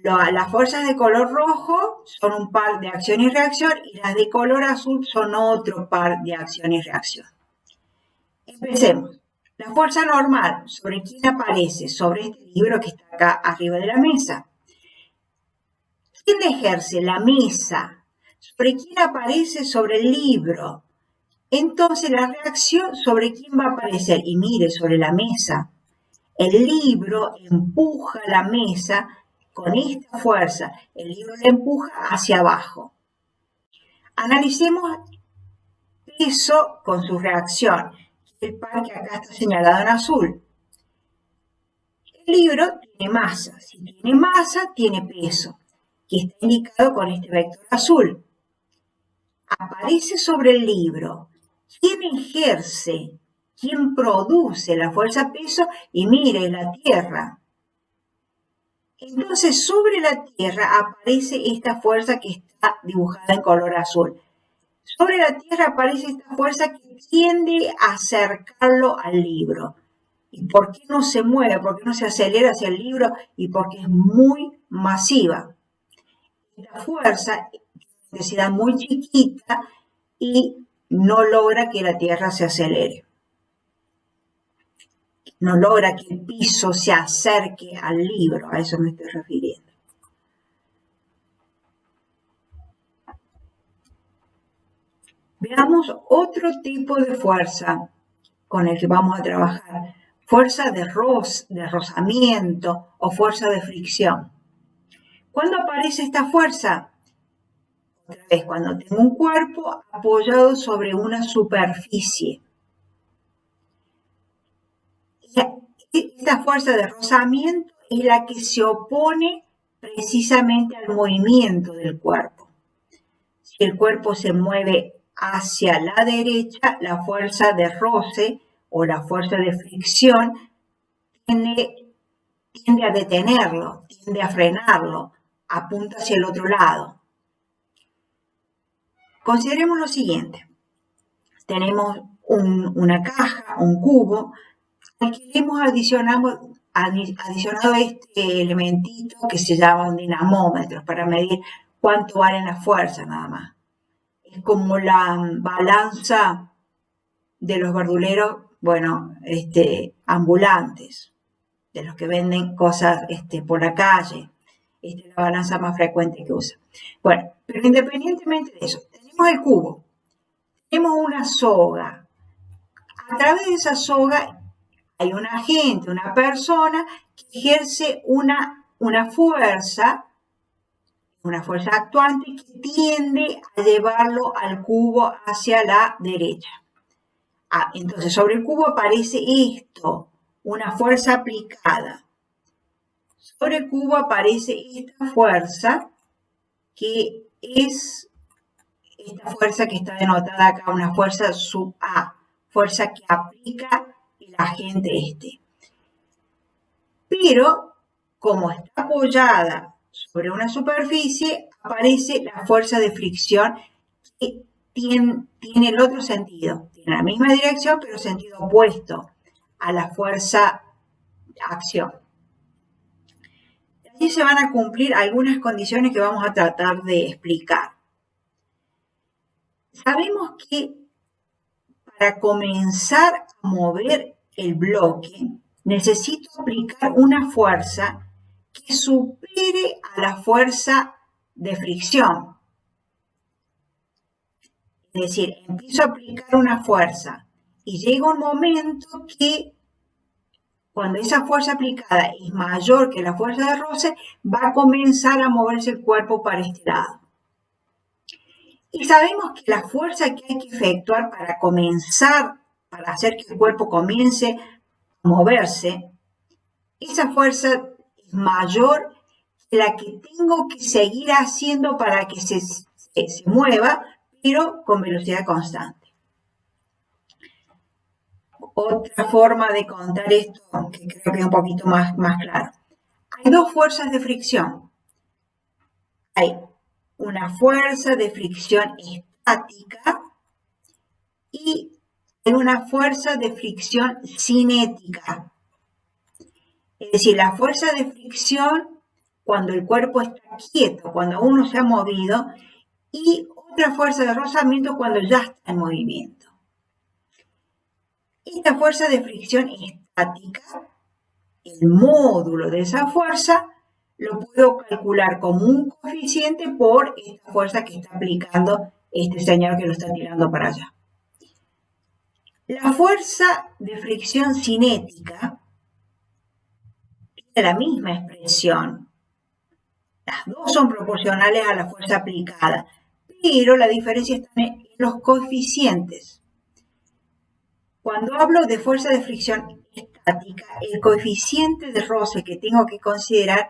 Las fuerzas de color rojo son un par de acción y reacción y las de color azul son otro par de acción y reacción. Empecemos. La fuerza normal, ¿sobre quién aparece? Sobre este libro que está acá arriba de la mesa. ¿Quién ejerce? La mesa. ¿Sobre quién aparece? Sobre el libro. Entonces la reacción, ¿sobre quién va a aparecer? Y mire, sobre la mesa. El libro empuja la mesa con esta fuerza. El libro la empuja hacia abajo. Analicemos eso con su reacción. El par que acá está señalado en azul. El libro tiene masa. Si tiene masa, tiene peso, que está indicado con este vector azul. Aparece sobre el libro. ¿Quién ejerce? ¿Quién produce la fuerza peso? Y mire, la Tierra. Entonces, sobre la Tierra aparece esta fuerza que está dibujada en color azul. Sobre la Tierra aparece esta fuerza que tiende a acercarlo al libro. ¿Y por qué no se mueve? ¿Por qué no se acelera hacia el libro? Y porque es muy masiva. Esta fuerza tiene una intensidad muy chiquita y no logra que la Tierra se acelere. No logra que el piso se acerque al libro, a eso me estoy refiriendo. Veamos otro tipo de fuerza con el que vamos a trabajar. Fuerza de rozamiento o fuerza de fricción. ¿Cuándo aparece esta fuerza? Otra vez, cuando tengo un cuerpo apoyado sobre una superficie. Esta fuerza de rozamiento es la que se opone precisamente al movimiento del cuerpo. Si el cuerpo se mueve hacia la derecha, la fuerza de roce o la fuerza de fricción tiende a detenerlo, tiende a frenarlo, apunta hacia el otro lado. Consideremos lo siguiente. Tenemos una caja, un cubo, al que le hemos adicionado este elementito que se llama un dinamómetro para medir cuánto valen las fuerzas nada más. Es como la balanza de los verduleros, ambulantes, de los que venden cosas por la calle. Esta es la balanza más frecuente que usa. Bueno, pero independientemente de eso, tenemos el cubo, tenemos una soga. A través de esa soga hay un agente, una persona que ejerce una fuerza actuante que tiende a llevarlo al cubo hacia la derecha. Entonces, sobre el cubo aparece esto, una fuerza aplicada. Sobre el cubo aparece esta fuerza, que es esta fuerza que está denotada acá, una fuerza sub A, fuerza que aplica el agente este. Pero, como está apoyada sobre una superficie, aparece la fuerza de fricción que tiene el otro sentido. Tiene la misma dirección, pero sentido opuesto a la fuerza acción. Allí se van a cumplir algunas condiciones que vamos a tratar de explicar. Sabemos que para comenzar a mover el bloque, necesito aplicar una fuerza que supere a la fuerza de fricción. Es decir, empiezo a aplicar una fuerza y llega un momento que cuando esa fuerza aplicada es mayor que la fuerza de roce, va a comenzar a moverse el cuerpo para este lado. Y sabemos que la fuerza que hay que efectuar para comenzar, para hacer que el cuerpo comience a moverse, esa fuerza es mayor que la que tengo que seguir haciendo para que se mueva, pero con velocidad constante. Otra forma de contar esto, que creo que es un poquito más claro. Hay dos fuerzas de fricción. Hay una fuerza de fricción estática y hay una fuerza de fricción cinética. Es decir, la fuerza de fricción cuando el cuerpo está quieto, cuando uno se ha movido, y otra fuerza de rozamiento cuando ya está en movimiento. Esta fuerza de fricción estática, el módulo de esa fuerza, lo puedo calcular como un coeficiente por esta fuerza que está aplicando este señor que lo está tirando para allá. La fuerza de fricción cinética tiene la misma expresión. Las dos son proporcionales a la fuerza aplicada, pero la diferencia está en los coeficientes. Cuando hablo de fuerza de fricción estática, el coeficiente de roce que tengo que considerar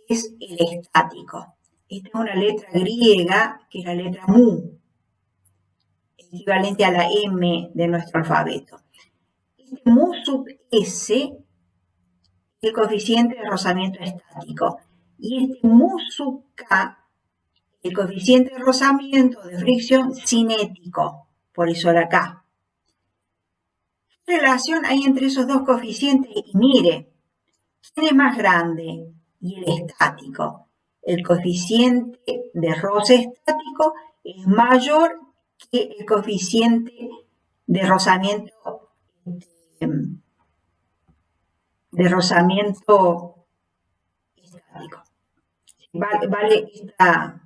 es el estático. Esta es una letra griega, que es la letra mu, equivalente a la M de nuestro alfabeto. Este mu sub S es el coeficiente de rozamiento estático. Y este mu sub K, el coeficiente de rozamiento de fricción cinético, por eso la K. ¿Qué relación hay entre esos dos coeficientes? Y mire, ¿quién es más grande? Y el estático. El coeficiente de roce estático es mayor que el coeficiente de rozamiento estático. Vale esta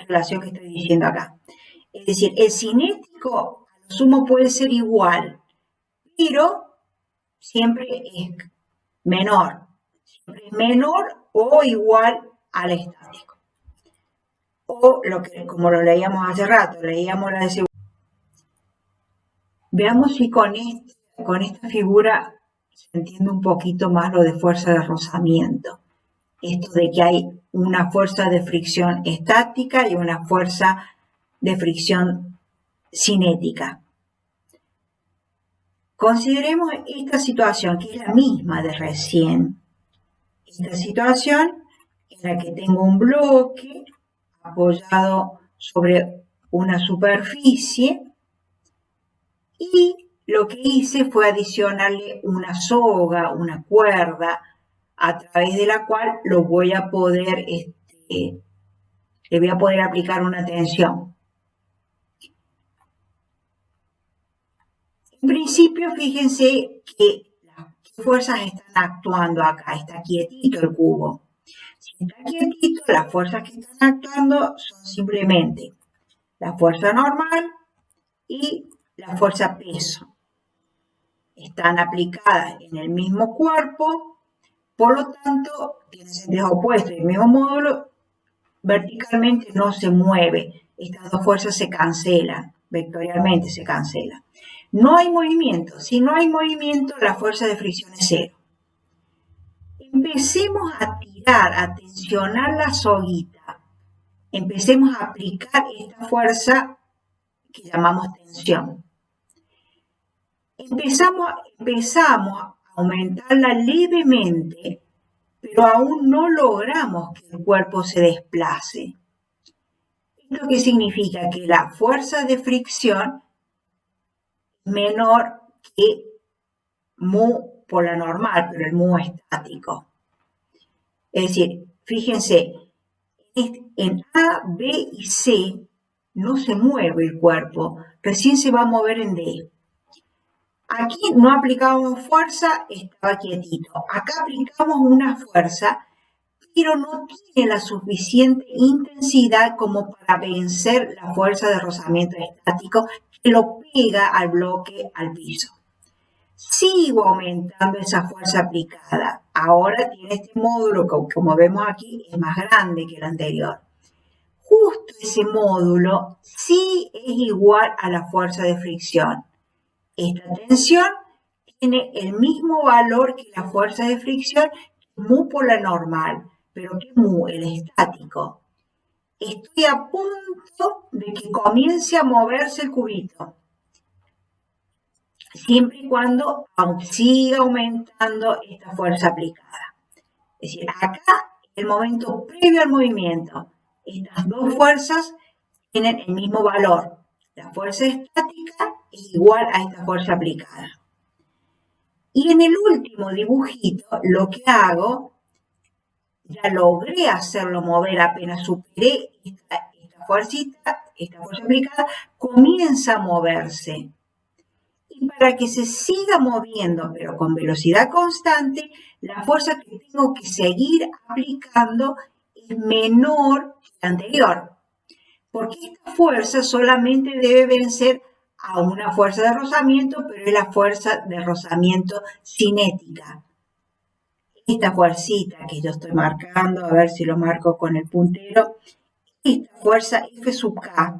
relación que estoy diciendo acá. Es decir, el cinético a lo sumo puede ser igual, pero siempre es menor. Siempre es menor o igual al estático. O como lo leíamos hace rato, leíamos la desigualdad. Veamos si con esta figura se entiende un poquito más lo de fuerza de rozamiento. Esto de que hay una fuerza de fricción estática y una fuerza de fricción cinética. Consideremos esta situación, que es la misma de recién. Esta situación en la que tengo un bloque apoyado sobre una superficie y lo que hice fue adicionarle una soga, una cuerda, a través de la cual le voy a poder aplicar una tensión. En principio, fíjense que las fuerzas están actuando acá, está quietito el cubo. Si está quietito, las fuerzas que están actuando son simplemente la fuerza normal y la fuerza peso. Están aplicadas en el mismo cuerpo, por lo tanto, tienen sentido opuesto. El mismo módulo verticalmente no se mueve. Estas dos fuerzas se cancelan, vectorialmente se cancelan. No hay movimiento. Si no hay movimiento, la fuerza de fricción es cero. Empecemos a tirar, a tensionar la soguita. Empecemos a aplicar esta fuerza que llamamos tensión. Empezamos a aumentarla levemente, pero aún no logramos que el cuerpo se desplace. ¿Esto qué significa? Que la fuerza de fricción es menor que mu por la normal, pero el mu estático. Es decir, fíjense, en A, B y C no se mueve el cuerpo, recién se va a mover en D. Aquí no aplicamos fuerza, estaba quietito. Acá aplicamos una fuerza, pero no tiene la suficiente intensidad como para vencer la fuerza de rozamiento estático que lo pega al bloque, al piso. Sigo aumentando esa fuerza aplicada. Ahora tiene este módulo que, como vemos aquí, es más grande que el anterior. Justo ese módulo sí es igual a la fuerza de fricción. Esta tensión es tiene el mismo valor que la fuerza de fricción, mu por la normal. Pero ¿qué mu? El estático. Estoy a punto de que comience a moverse el cubito, siempre y cuando siga aumentando esta fuerza aplicada. Es decir, acá, el momento previo al movimiento, estas dos fuerzas tienen el mismo valor. La fuerza estática es igual a esta fuerza aplicada. Y en el último dibujito, lo que hago, ya logré hacerlo mover, apenas superé esta fuercita, esta fuerza aplicada, comienza a moverse. Y para que se siga moviendo, pero con velocidad constante, la fuerza que tengo que seguir aplicando es menor que la anterior. Porque esta fuerza solamente debe vencer a una fuerza de rozamiento, pero es la fuerza de rozamiento cinética. Esta fuercita que yo estoy marcando, a ver si lo marco con el puntero, esta fuerza F sub K,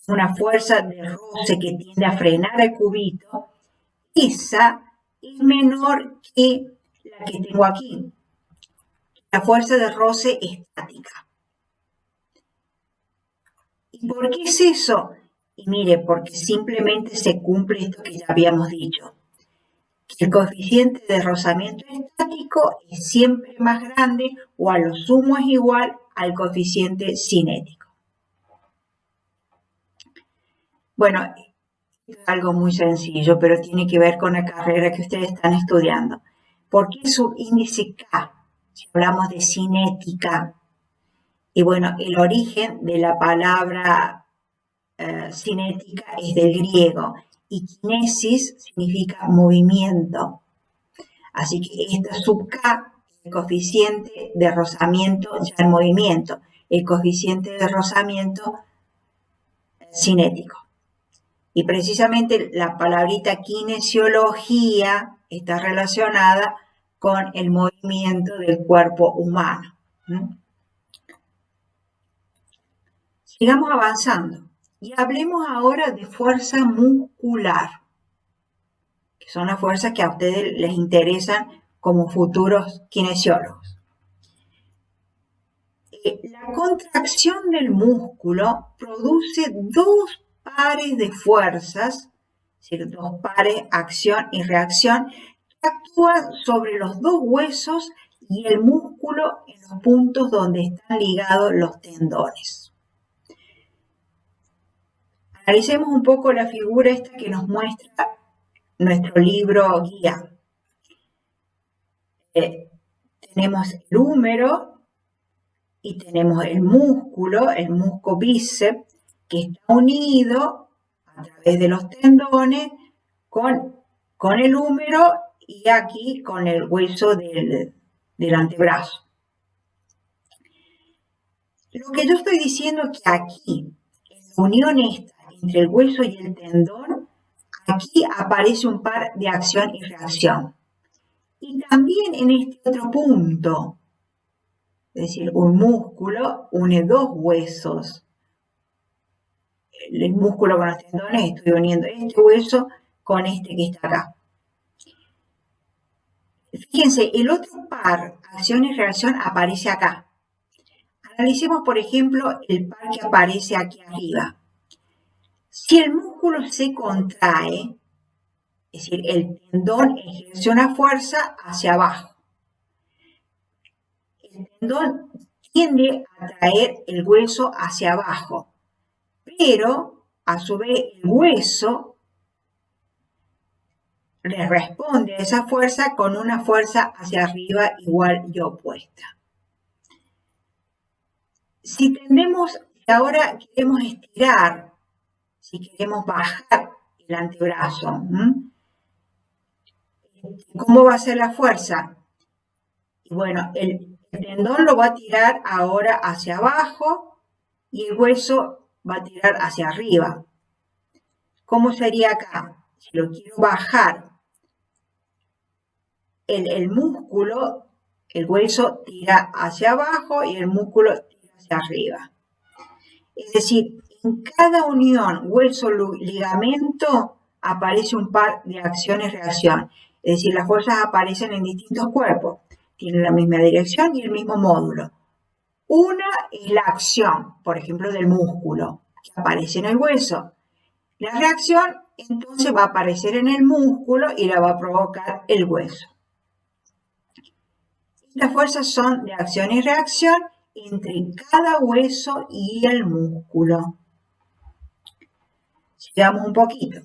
una fuerza de roce que tiende a frenar el cubito, esa es menor que la que tengo aquí, la fuerza de roce estática. ¿Y por qué es eso? Y mire, porque simplemente se cumple esto que ya habíamos dicho. El coeficiente de rozamiento estático es siempre más grande o a lo sumo es igual al coeficiente cinético. Bueno, es algo muy sencillo, pero tiene que ver con la carrera que ustedes están estudiando. ¿Por qué subíndice K? Si hablamos de cinética. Y bueno, el origen de la palabra cinética es del griego y kinesis significa movimiento. Así que esta sub K es el coeficiente de rozamiento ya en movimiento, el coeficiente de rozamiento cinético. Y precisamente la palabrita kinesiología está relacionada con el movimiento del cuerpo humano. Sigamos avanzando y hablemos ahora de fuerza muscular, que son las fuerzas que a ustedes les interesan como futuros kinesiólogos. La contracción del músculo produce dos pares de fuerzas, es decir, dos pares, acción y reacción, que actúan sobre los dos huesos y el músculo en los puntos donde están ligados los tendones. Analicemos un poco la figura esta que nos muestra nuestro libro guía. Tenemos el húmero y tenemos el músculo bíceps, que está unido a través de los tendones con el húmero y aquí con el hueso del antebrazo. Lo que yo estoy diciendo es que aquí, en la unión esta entre el hueso y el tendón, aquí aparece un par de acción y reacción. Y también en este otro punto, es decir, un músculo une dos huesos. El músculo con los tendones, estoy uniendo este hueso con este que está acá. Fíjense, el otro par, acción y reacción, aparece acá. Analicemos, por ejemplo, el par que aparece aquí arriba. Si el músculo se contrae, es decir, el tendón ejerce una fuerza hacia abajo. El tendón tiende a traer el hueso hacia abajo, pero a su vez el hueso le responde a esa fuerza con una fuerza hacia arriba igual y opuesta. Si ahora queremos estirar, si queremos bajar el antebrazo, ¿cómo va a ser la fuerza? Y bueno, el tendón lo va a tirar ahora hacia abajo y el hueso va a tirar hacia arriba. ¿Cómo sería acá? Si lo quiero bajar, el músculo, el hueso tira hacia abajo y el músculo tira hacia arriba. Es decir, en cada unión hueso-ligamento aparece un par de acciones-reacción. Es decir, las fuerzas aparecen en distintos cuerpos, tienen la misma dirección y el mismo módulo. Una es la acción, por ejemplo, del músculo, que aparece en el hueso. La reacción, entonces, va a aparecer en el músculo y la va a provocar el hueso. Las fuerzas son de acción y reacción entre cada hueso y el músculo. Sigamos un poquito.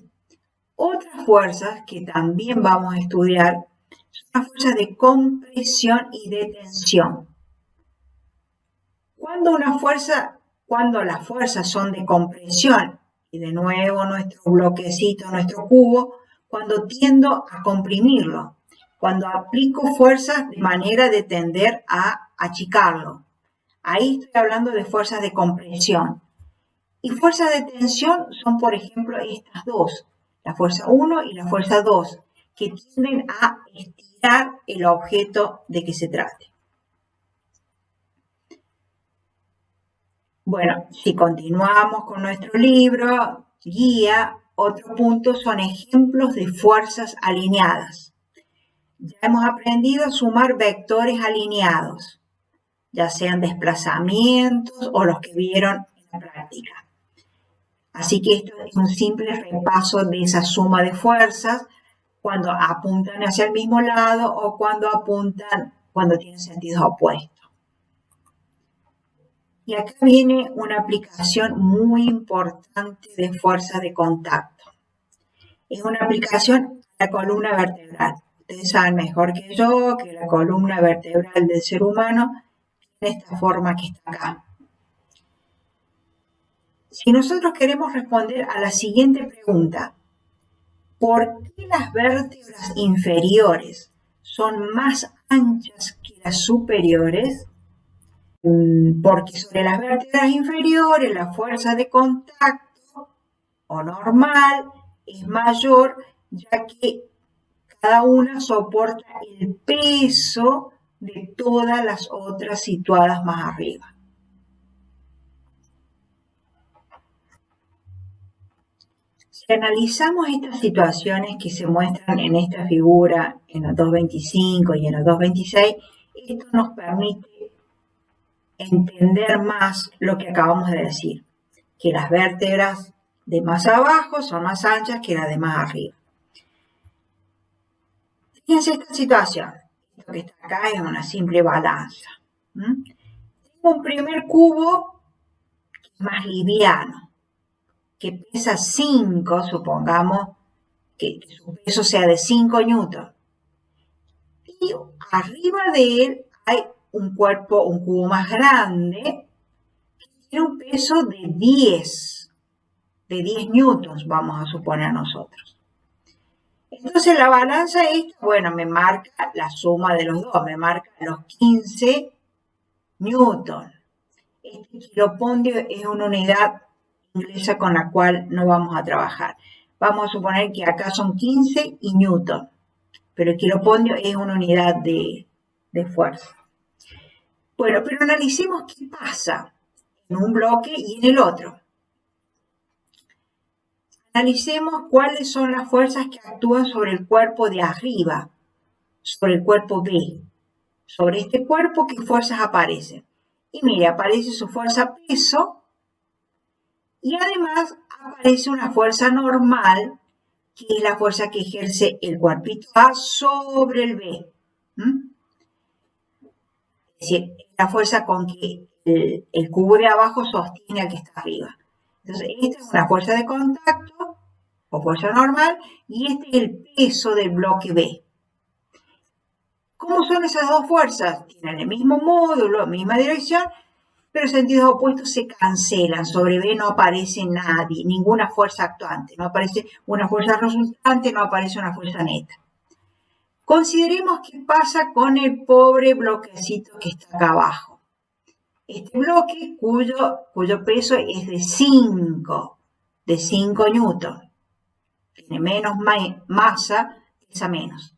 Otras fuerzas que también vamos a estudiar son las fuerzas de compresión y de tensión. Cuando las fuerzas son de compresión, y de nuevo nuestro bloquecito, nuestro cubo, cuando tiendo a comprimirlo, cuando aplico fuerzas de manera de tender a achicarlo. Ahí estoy hablando de fuerzas de compresión. Y fuerzas de tensión son, por ejemplo, estas dos, la fuerza 1 y la fuerza 2, que tienden a estirar el objeto de que se trate. Bueno, si continuamos con nuestro libro, guía, otro punto son ejemplos de fuerzas alineadas. Ya hemos aprendido a sumar vectores alineados, ya sean desplazamientos o los que vieron en la práctica. Así que esto es un simple repaso de esa suma de fuerzas cuando apuntan hacia el mismo lado o cuando tienen sentidos opuestos. Y acá viene una aplicación muy importante de fuerza de contacto. Es una aplicación a la columna vertebral. Ustedes saben mejor que yo que la columna vertebral del ser humano tiene esta forma que está acá. Si nosotros queremos responder a la siguiente pregunta, ¿por qué las vértebras inferiores son más anchas que las superiores? Porque sobre las vértebras inferiores la fuerza de contacto o normal es mayor, ya que cada una soporta el peso de todas las otras situadas más arriba. Si analizamos estas situaciones que se muestran en esta figura, en la 225 y en la 226, esto nos permite entender más lo que acabamos de decir, que las vértebras de más abajo son más anchas que las de más arriba. Fíjense esta situación. Esto que está acá es una simple balanza. Tengo un primer cubo más liviano, que pesa 5, supongamos que su peso sea de 5 newtons. Y arriba de él hay un cubo más grande, que tiene un peso de 10 newtons, vamos a suponer nosotros. Entonces la balanza esta, bueno, me marca la suma de los dos, me marca los 15 newtons. Este kilopondio es una unidad inglesa con la cual no vamos a trabajar. Vamos a suponer que acá son 15 y newton, pero el kilopondio es una unidad de fuerza. Bueno, pero analicemos qué pasa en un bloque y en el otro. Analicemos cuáles son las fuerzas que actúan sobre el cuerpo de arriba, sobre el cuerpo B. Sobre este cuerpo, ¿qué fuerzas aparecen? Y mire, aparece su fuerza peso y además aparece una fuerza normal, que es la fuerza que ejerce el cuerpito A sobre el B. Es decir, la fuerza con que el cubo de abajo sostiene al que está arriba. Entonces, esta es una fuerza de contacto o fuerza normal y este es el peso del bloque B. ¿Cómo son esas dos fuerzas? Tienen el mismo módulo, la misma dirección, pero sentidos opuestos se cancelan. Sobre B no aparece nadie, ninguna fuerza actuante. No aparece una fuerza resultante, no aparece una fuerza neta. Consideremos qué pasa con el pobre bloquecito que está acá abajo. Este bloque cuyo peso es de 5 newtons. Tiene menos masa, pesa menos.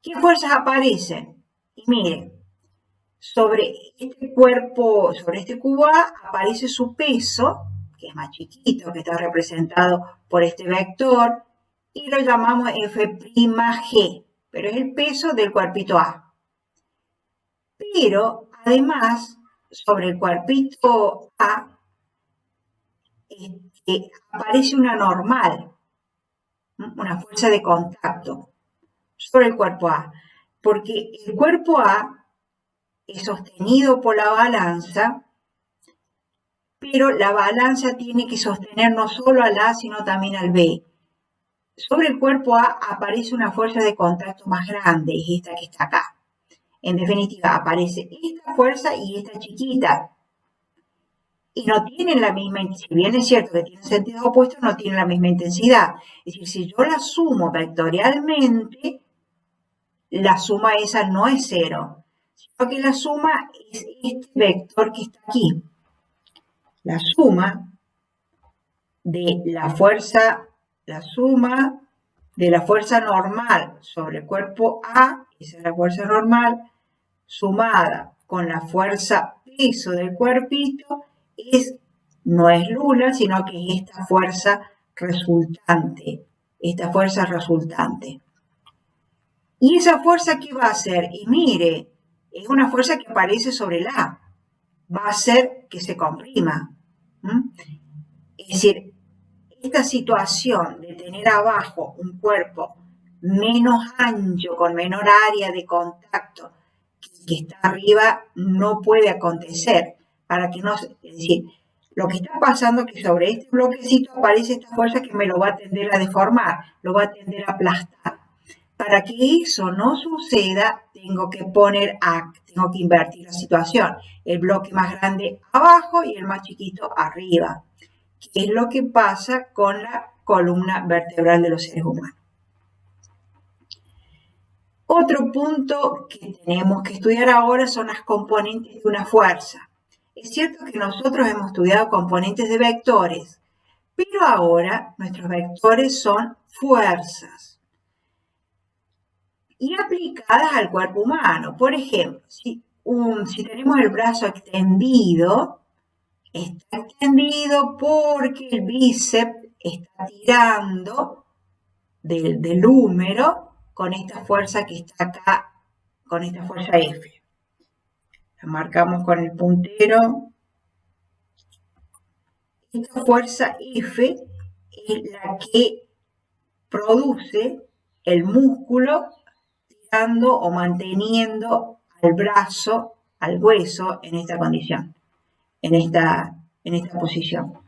¿Qué fuerzas aparecen? Y miren, sobre este cuerpo, sobre este cubo A, aparece su peso, que es más chiquito, que está representado por este vector, y lo llamamos F'G, pero es el peso del cuerpito A. Pero además, sobre el cuerpito A aparece una normal, una fuerza de contacto sobre el cuerpo A, porque el cuerpo A es sostenido por la balanza, pero la balanza tiene que sostener no solo al A, sino también al B. Sobre el cuerpo A aparece una fuerza de contacto más grande, es esta que está acá. En definitiva, aparece esta fuerza y esta chiquita. Y no tienen la misma, si bien es cierto que tienen sentido opuesto, no tienen la misma intensidad. Es decir, si yo la sumo vectorialmente, la suma esa no es cero, sino que la suma es este vector que está aquí. La suma de la fuerza normal sobre el cuerpo A, esa es la fuerza normal, sumada con la fuerza peso del cuerpito, no es nula, sino que es esta fuerza resultante. ¿Y esa fuerza qué va a hacer? Y mire, es una fuerza que aparece sobre el A. Va a hacer que se comprima. Es decir, esta situación de tener abajo un cuerpo menos ancho, con menor área de contacto que está arriba, no puede acontecer. Es decir, lo que está pasando es que sobre este bloquecito aparece esta fuerza que me lo va a tender a deformar, lo va a tender a aplastar. Para que eso no suceda, tengo que invertir la situación. El bloque más grande abajo y el más chiquito arriba, que es lo que pasa con la columna vertebral de los seres humanos. Otro punto que tenemos que estudiar ahora son las componentes de una fuerza. Es cierto que nosotros hemos estudiado componentes de vectores, pero ahora nuestros vectores son fuerzas y aplicadas al cuerpo humano. Por ejemplo, si tenemos el brazo extendido, está extendido porque el bíceps está tirando del húmero con esta fuerza que está acá, con esta fuerza F. La marcamos con el puntero. Esta fuerza F es la que produce el músculo tirando o manteniendo al brazo, al hueso, en esta condición, en esta posición.